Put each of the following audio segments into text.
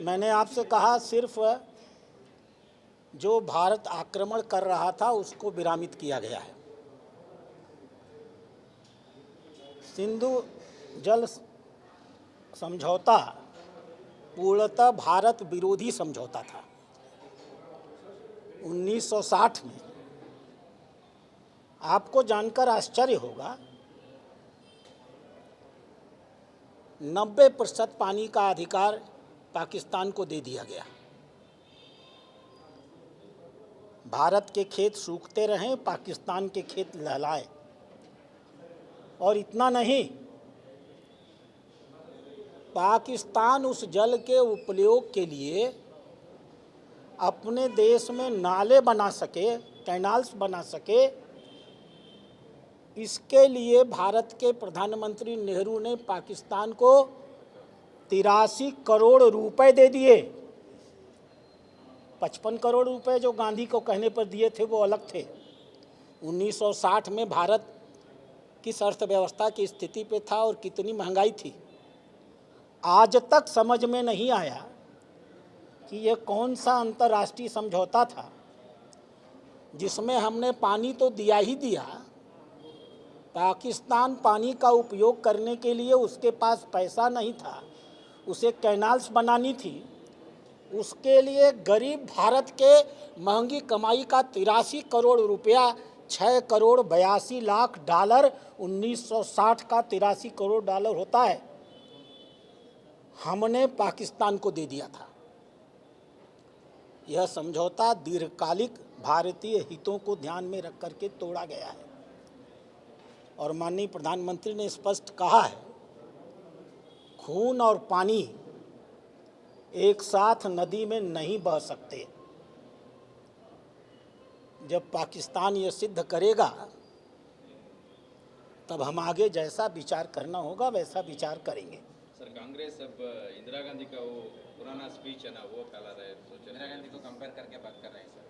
मैंने आपसे कहा सिर्फ जो भारत आक्रमण कर रहा था उसको विरामित किया गया है। सिंधु जल समझौता पूर्णतः भारत विरोधी समझौता था। 1960 में आपको जानकर आश्चर्य होगा 90% पानी का अधिकार पाकिस्तान को दे दिया गया। भारत के खेत सूखते रहें, पाकिस्तान के खेत लहलाए। और इतना नहीं, पाकिस्तान उस जल के उपयोग के लिए अपने देश में नाले बना सके, कैनाल्स बना सके, इसके लिए भारत के प्रधानमंत्री नेहरू ने पाकिस्तान को 83 करोड़ रुपए दे दिए। 55 करोड़ रुपए जो गांधी को कहने पर दिए थे वो अलग थे। 1960 में भारत किस अर्थव्यवस्था की स्थिति पे था और कितनी महंगाई थी, आज तक समझ में नहीं आया कि ये कौन सा अंतर्राष्ट्रीय समझौता था जिसमें हमने पानी तो दिया ही दिया, पाकिस्तान पानी का उपयोग करने के लिए उसके पास पैसा नहीं था, उसे कैनाल्स बनानी थी, उसके लिए गरीब भारत के महंगी कमाई का 83 करोड़ रुपया, 6 करोड़ 82 लाख डॉलर, 1960 का 83 करोड़ डॉलर होता है, हमने पाकिस्तान को दे दिया था। यह समझौता दीर्घकालिक भारतीय हितों को ध्यान में रख करके तोड़ा गया है और माननीय प्रधानमंत्री ने स्पष्ट कहा है, खून और पानी एक साथ नदी में नहीं बह सकते। जब पाकिस्तान ये सिद्ध करेगा तब हम आगे जैसा विचार करना होगा वैसा विचार करेंगे। सर, कांग्रेस अब इंदिरा गांधी का वो पुराना स्पीच है ना, वो फैला रहे हैं, तो इंदिरा गांधी को कंपेयर करके बात कर रहे हैं सर।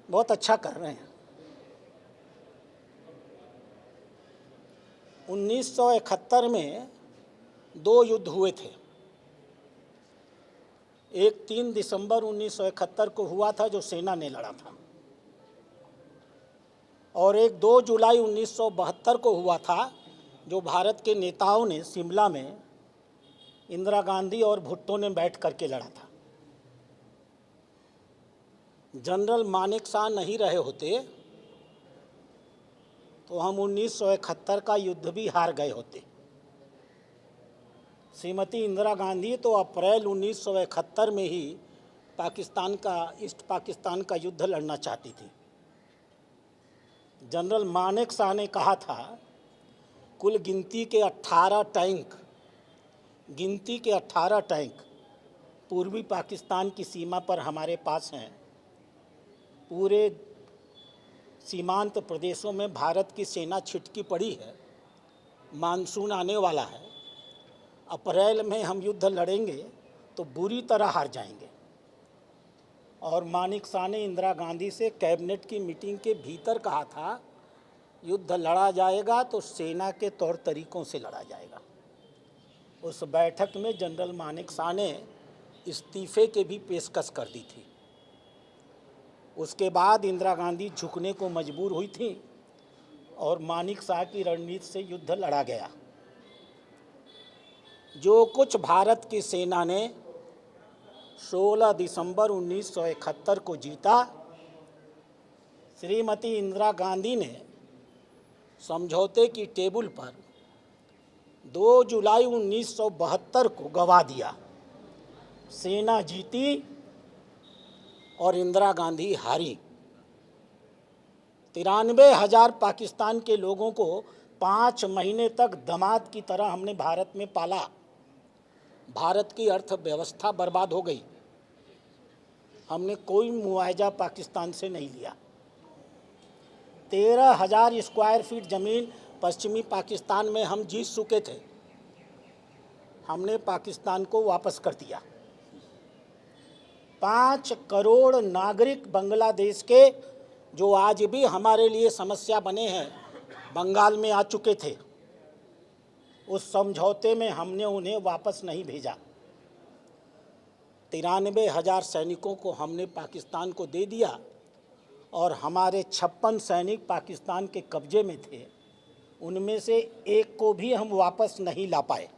बहुत अच्छा कर रहे हैं। 1971 में 2 युद्ध हुए थे। एक 3 दिसंबर 1971 को हुआ था जो सेना ने लड़ा था, और एक 2 जुलाई 1972 को हुआ था जो भारत के नेताओं ने शिमला में इंदिरा गांधी और भुट्टो ने बैठ करके लड़ा था। जनरल मानेकशॉ नहीं रहे होते तो हम 1971 का युद्ध भी हार गए होते। श्रीमती इंदिरा गांधी तो अप्रैल 1971 में ही ईस्ट पाकिस्तान का युद्ध लड़ना चाहती थी। जनरल मानेकशॉ ने कहा था कुल गिनती के 18 टैंक पूर्वी पाकिस्तान की सीमा पर हमारे पास हैं। पूरे सीमांत प्रदेशों में भारत की सेना छिटकी पड़ी है। मानसून आने वाला है, अप्रैल में हम युद्ध लड़ेंगे तो बुरी तरह हार जाएंगे। और मानेकशॉ ने इंदिरा गांधी से कैबिनेट की मीटिंग के भीतर कहा था युद्ध लड़ा जाएगा तो सेना के तौर तरीकों से लड़ा जाएगा। उस बैठक में जनरल मानेकशॉ ने इस्तीफे के भी पेशकश कर दी थी। उसके बाद इंदिरा गांधी झुकने को मजबूर हुई थी और मानेकशॉ की रणनीति से युद्ध लड़ा गया। जो कुछ भारत की सेना ने 16 दिसंबर 1971 को जीता, श्रीमती इंदिरा गांधी ने समझौते की टेबल पर 2 जुलाई 1972 को गवा दिया। सेना जीती और इंदिरा गांधी हारी। 93,000 पाकिस्तान के लोगों को 5 महीने तक दामाद की तरह हमने भारत में पाला। भारत की अर्थव्यवस्था बर्बाद हो गई। हमने कोई मुआवजा पाकिस्तान से नहीं लिया। 13,000 स्क्वायर फीट ज़मीन पश्चिमी पाकिस्तान में हम जीत चुके थे, हमने पाकिस्तान को वापस कर दिया। 5 करोड़ नागरिक बांग्लादेश के जो आज भी हमारे लिए समस्या बने हैं, बंगाल में आ चुके थे। उस समझौते में हमने उन्हें वापस नहीं भेजा। 93,000 सैनिकों को हमने पाकिस्तान को दे दिया और हमारे 56 सैनिक पाकिस्तान के कब्जे में थे, उनमें से एक को भी हम वापस नहीं ला पाए।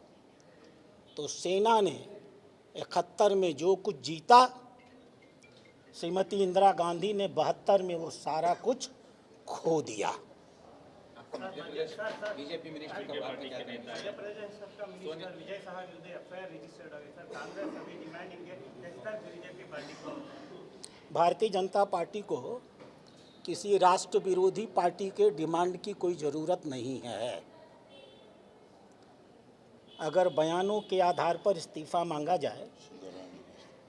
तो सेना ने 71 में जो कुछ जीता, श्रीमती इंदिरा गांधी ने 72 में वो सारा कुछ खो दिया। मध्य प्रदेश बीजेपी मिनिस्टर का बात क्या करेंगे? मध्य प्रदेश का मिनिस्टर विजय शाह विरुद्ध एफआईआर रजिस्टर्ड है सर। कांग्रेस अभी डिमांडिंग है बीजेपी पार्टी को। भारतीय जनता पार्टी को किसी राष्ट्र विरोधी पार्टी के डिमांड की कोई ज़रूरत नहीं है। अगर बयानों के आधार पर इस्तीफ़ा मांगा जाए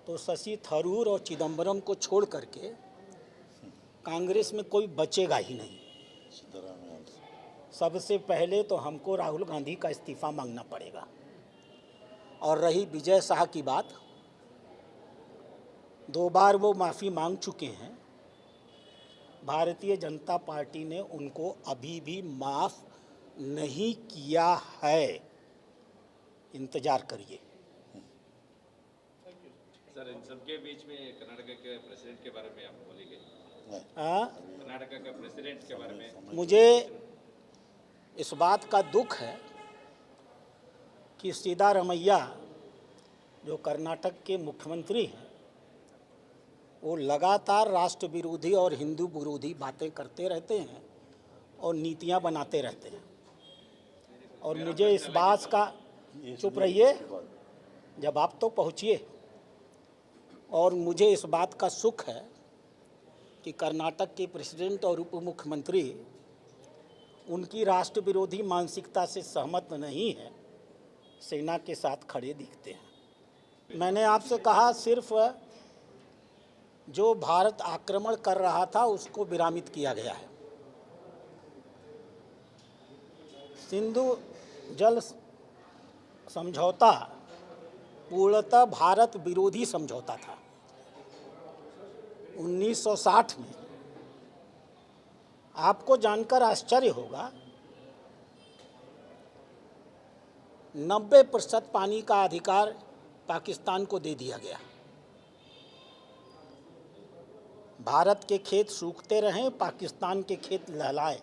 तो शशि थरूर और चिदम्बरम को छोड़ करके कांग्रेस में कोई बचेगा ही नहीं। सबसे पहले तो हमको राहुल गांधी का इस्तीफ़ा मांगना पड़ेगा। और रही विजय शाह की बात, 2 बार वो माफ़ी मांग चुके हैं। भारतीय जनता पार्टी ने उनको अभी भी माफ़ नहीं किया है। इंतज़ार करिए। सर, इन सबके बीच में कर्नाटक के प्रेसिडेंट के बारे में आप बोलेंगे? कर्नाटक के प्रेसिडेंट के बारे में मुझे इस बात का दुख है कि सिद्धारमैया जो कर्नाटक के मुख्यमंत्री हैं, वो लगातार राष्ट्र विरोधी और हिंदू विरोधी बातें करते रहते हैं और नीतियां बनाते रहते हैं। और मुझे इस बात का, चुप रहिए जब आप तो पहुँचिए, और मुझे इस बात का सुख है कि कर्नाटक के प्रेसिडेंट और उप मुख्यमंत्री उनकी राष्ट्र विरोधी मानसिकता से सहमत नहीं है, सेना के साथ खड़े दिखते हैं। मैंने आपसे कहा सिर्फ जो भारत आक्रमण कर रहा था उसको विरामित किया गया है। सिंधु जल समझौता पूर्णतः भारत विरोधी समझौता था। 1960 में आपको जानकर आश्चर्य होगा 90% पानी का अधिकार पाकिस्तान को दे दिया गया। भारत के खेत सूखते रहें, पाकिस्तान के खेत लहलाए।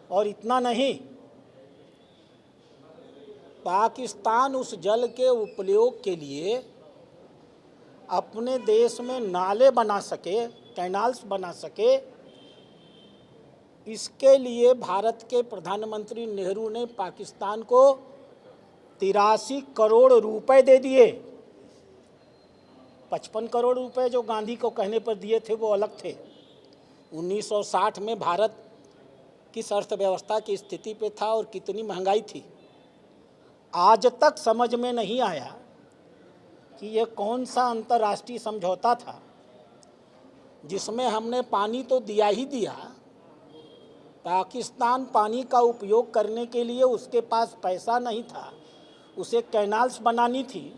और इतना नहीं, पाकिस्तान उस जल के उपयोग के लिए अपने देश में नाले बना सके, कैनाल्स बना सके, इसके लिए भारत के प्रधानमंत्री नेहरू ने पाकिस्तान को 83 करोड़ रुपए दे दिए। 55 करोड़ रुपए जो गांधी को कहने पर दिए थे वो अलग थे। 1960 में भारत किस अर्थव्यवस्था की स्थिति पे था और कितनी महंगाई थी, आज तक समझ में नहीं आया कि ये कौन सा अंतर्राष्ट्रीय समझौता था जिसमें हमने पानी तो दिया ही दिया, पाकिस्तान पानी का उपयोग करने के लिए उसके पास पैसा नहीं था, उसे कैनाल्स बनानी थी,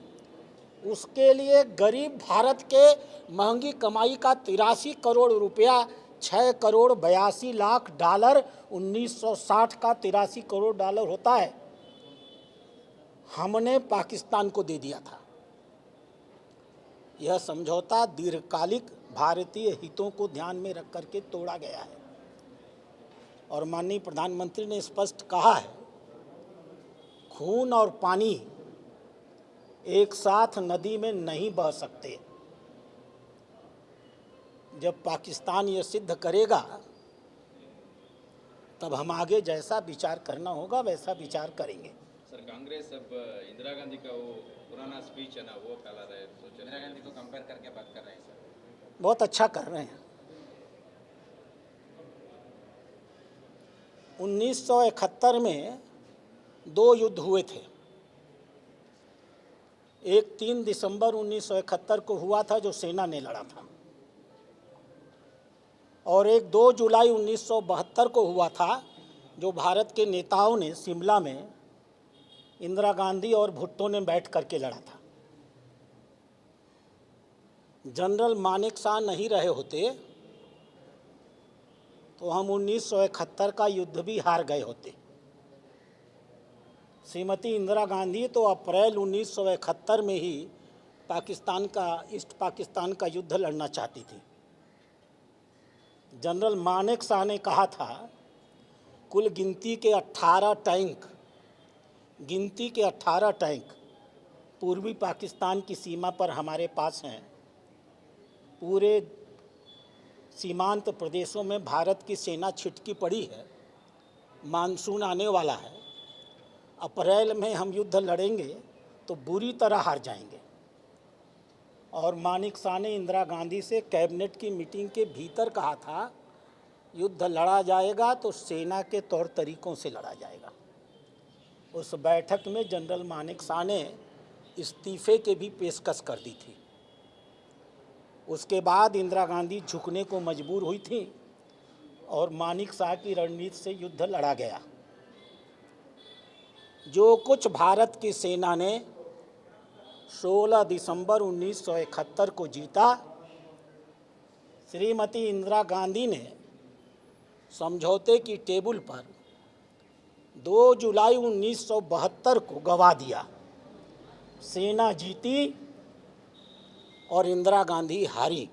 उसके लिए गरीब भारत के महंगी कमाई का 83 करोड़ रुपया, 6 करोड़ 82 लाख डॉलर, 1960 का 83 करोड़ डॉलर होता है, हमने पाकिस्तान को दे दिया था। यह समझौता दीर्घकालिक भारतीय हितों को ध्यान में रख करके तोड़ा गया है। और माननीय प्रधानमंत्री ने स्पष्ट कहा है, खून और पानी एक साथ नदी में नहीं बह सकते। जब पाकिस्तान ये सिद्ध करेगा तब हम आगे जैसा विचार करना होगा वैसा विचार करेंगे। सर, कांग्रेस अब इंदिरा गांधी का वो पुराना स्पीच है ना, वो फैला रहे हैं, तो इंदिरा गांधी को कंपेयर करके बात कर रहे हैं सर। बहुत अच्छा कर रहे हैं। 1971 में 2 युद्ध हुए थे। एक 3 दिसंबर 1971 को हुआ था जो सेना ने लड़ा था, और एक 2 जुलाई 1972 को हुआ था जो भारत के नेताओं ने शिमला में इंदिरा गांधी और भुट्टो ने बैठ करके लड़ा था। जनरल मानेकशॉ नहीं रहे होते तो हम 1971 का युद्ध भी हार गए होते। श्रीमती इंदिरा गांधी तो अप्रैल 1971 में ही ईस्ट पाकिस्तान का युद्ध लड़ना चाहती थी। जनरल मानेकशॉ ने कहा था कुल गिनती के 18 टैंक पूर्वी पाकिस्तान की सीमा पर हमारे पास हैं। पूरे सीमांत प्रदेशों में भारत की सेना छिटकी पड़ी है। मानसून आने वाला है। अप्रैल में हम युद्ध लड़ेंगे तो बुरी तरह हार जाएंगे। और मानेकशॉ ने इंदिरा गांधी से कैबिनेट की मीटिंग के भीतर कहा था युद्ध लड़ा जाएगा तो सेना के तौर तरीकों से लड़ा जाएगा। उस बैठक में जनरल मानेकशॉ ने इस्तीफे के भी पेशकश कर दी थी। उसके बाद इंदिरा गांधी झुकने को मजबूर हुई थी और मानेकशॉ की रणनीति से युद्ध लड़ा गया। जो कुछ भारत की सेना ने 16 दिसंबर 1971 को जीता, श्रीमती इंदिरा गांधी ने समझौते की टेबल पर 2 जुलाई 1972 को गवा दिया। सेना जीती और इंदिरा गांधी हारी।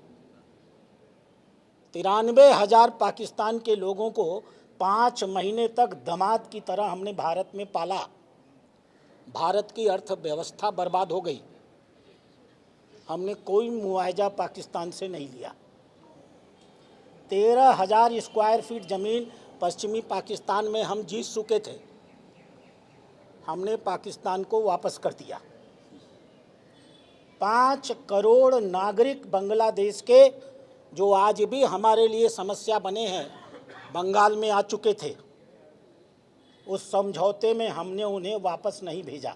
93,000 पाकिस्तान के लोगों को 5 महीने तक दामाद की तरह हमने भारत में पाला। भारत की अर्थव्यवस्था बर्बाद हो गई। हमने कोई मुआवजा पाकिस्तान से नहीं लिया। 13,000 स्क्वायर फीट ज़मीन पश्चिमी पाकिस्तान में हम जीत चुके थे। हमने पाकिस्तान को वापस कर दिया। 5 करोड़ नागरिक बांग्लादेश के, जो आज भी हमारे लिए समस्या बने हैं, बंगाल में आ चुके थे। उस समझौते में हमने उन्हें वापस नहीं भेजा।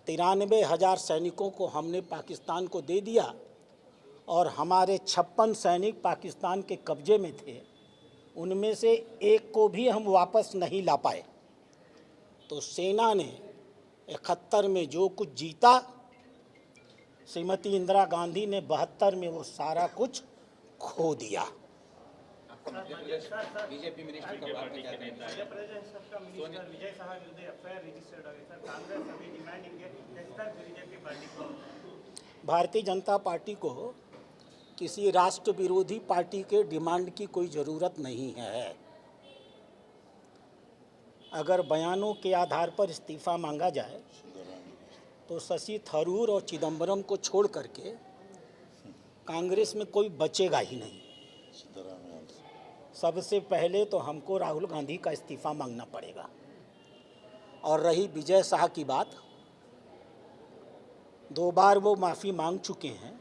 93,000 सैनिकों को हमने पाकिस्तान को दे दिया और हमारे 56 सैनिक पाकिस्तान के कब्जे में थे। उनमें से एक को भी हम वापस नहीं ला पाए। तो सेना ने 71 में जो कुछ जीता, श्रीमती इंदिरा गांधी ने 72 में वो सारा कुछ खो दिया। बीजेपी मिनिस्टर का बात नहीं करते हैं। मध्य प्रदेश का मिनिस्टर विजय शाह विरुद्ध एफआईआर रजिस्टर्ड है सर। कांग्रेस अभी डिमांडिंग है सर बीजेपी पार्टी को, भारतीय जनता पार्टी को किसी राष्ट्र विरोधी पार्टी के डिमांड की कोई ज़रूरत नहीं है। अगर बयानों के आधार पर इस्तीफ़ा मांगा जाए तो शशि थरूर और चिदम्बरम को छोड़ करके कांग्रेस में कोई बचेगा ही नहीं। सबसे पहले तो हमको राहुल गांधी का इस्तीफ़ा मांगना पड़ेगा। और रही विजय शाह की बात, 2 बार वो माफ़ी मांग चुके हैं।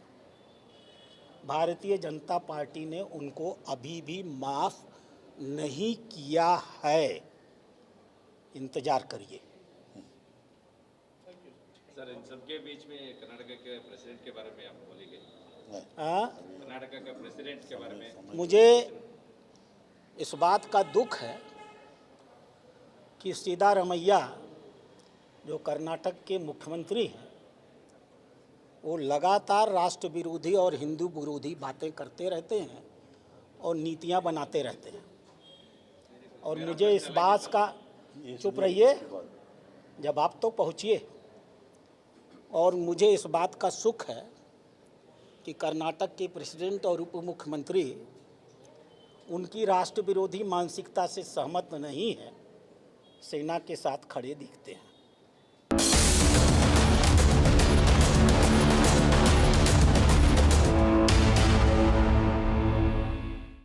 भारतीय जनता पार्टी ने उनको अभी भी माफ़ नहीं किया है। इंतज़ार करिए। सर, इन सबके बीच में कर्नाटक के प्रेसिडेंट के बारे में आप बोलेंगे? कर्नाटक के प्रेसिडेंट के बारे में मुझे इस बात का दुख है कि सिद्धारमैया जो कर्नाटक के मुख्यमंत्री हैं, वो लगातार राष्ट्र विरोधी और हिंदू विरोधी बातें करते रहते हैं और नीतियां बनाते रहते हैं। और मुझे इस बात का, चुप रहिए जब आप तो पहुँचिए। और मुझे इस बात का सुख है कि कर्नाटक के प्रेसिडेंट और उप मुख्यमंत्री उनकी राष्ट्र विरोधी मानसिकता से सहमत नहीं है, सेना के साथ खड़े दिखते हैं।